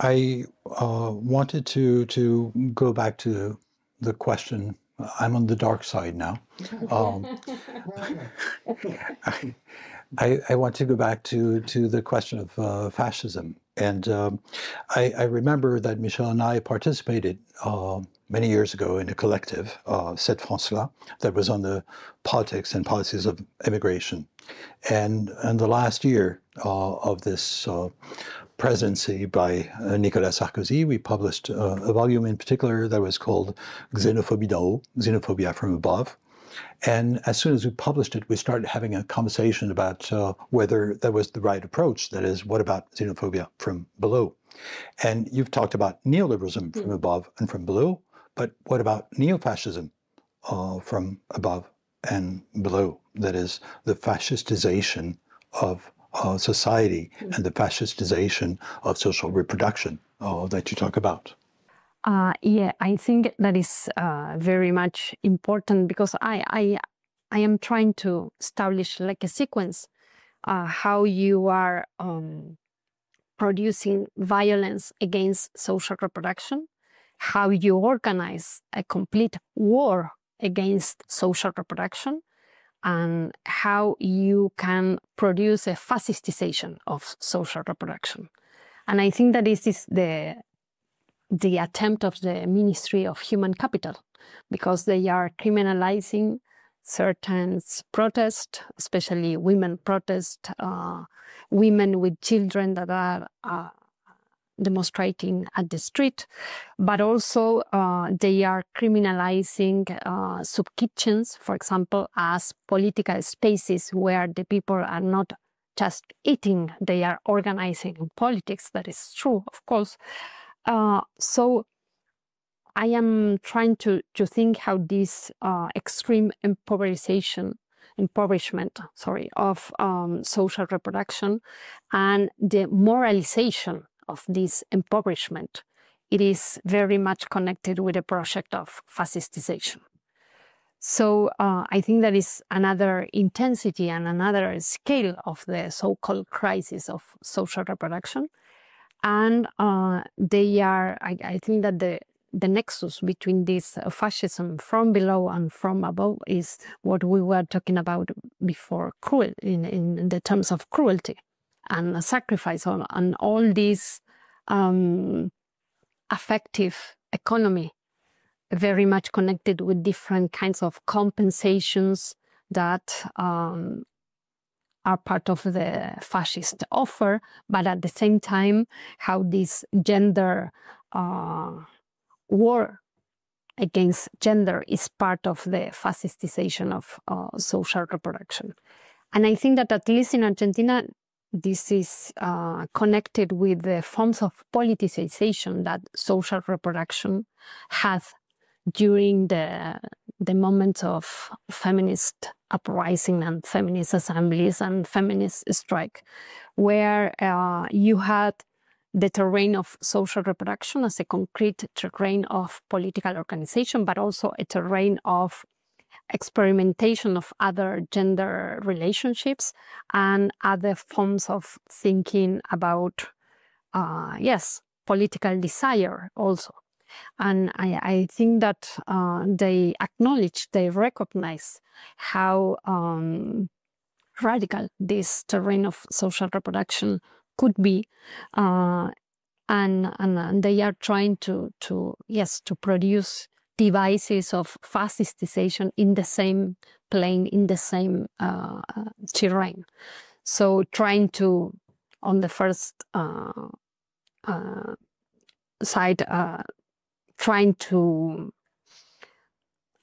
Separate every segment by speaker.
Speaker 1: I wanted to go back to the question. I'm on the dark side now. I want to go back to the question of fascism. And I remember that Michel and I participated many years ago in a collective, Cette France-là, that was on the politics and policies of immigration. And in the last year of this presidency by Nicolas Sarkozy, we published a volume in particular that was called Xénophobie d'en haut, Xenophobia from above. And as soon as we published it, we started having a conversation about whether that was the right approach. That is, what about xenophobia from below? And you've talked about neoliberalism from above and from below, but what about neo-fascism from above and below? That is, the fascistization of society and the fascistization of social reproduction that you talk about.
Speaker 2: Yeah, I think that is very much important because I am trying to establish like a sequence how you are producing violence against social reproduction, how you organize a complete war against social reproduction, and how you can produce a fascistization of social reproduction. And I think that this is the attempt of the Ministry of Human Capital, because they are criminalizing certain protests, especially women protest, women with children that are demonstrating at the street, but also they are criminalizing soup kitchens, for example, as political spaces where the people are not just eating, they are organizing in politics. That is true, of course. So I am trying to think how this extreme impoverishment of social reproduction and the moralization of this impoverishment, it is very much connected with the project of fascistization. So I think that is another intensity and another scale of the so-called crisis of social reproduction. And they are, I think that the nexus between this fascism from below and from above is what we were talking about before, in the terms of cruelty and sacrifice and all this affective economy, very much connected with different kinds of compensations that are part of the fascist offer, but at the same time, how this gender war against gender is part of the fascistization of social reproduction. And I think that at least in Argentina, this is connected with the forms of politicization that social reproduction has during the moments of feminist uprising and feminist assemblies and feminist strike, where you had the terrain of social reproduction as a concrete terrain of political organization, but also a terrain of experimentation of other gender relationships and other forms of thinking about, political desire also. And I think that they acknowledge, they recognize how radical this terrain of social reproduction could be, and they are trying to produce devices of fascistization in the same plane, in the same terrain. So trying to, on the first side, trying to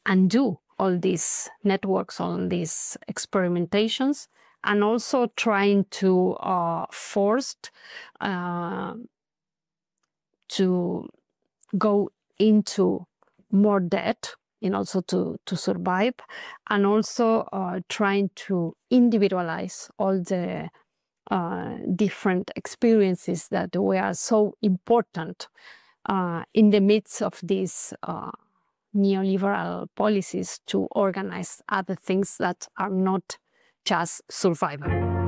Speaker 2: undo all these networks, all these experimentations, and also trying to force to go into more debt in also to survive, and also trying to individualize all the different experiences that were so important in the midst of these neoliberal policies to organize other things that are not just survival.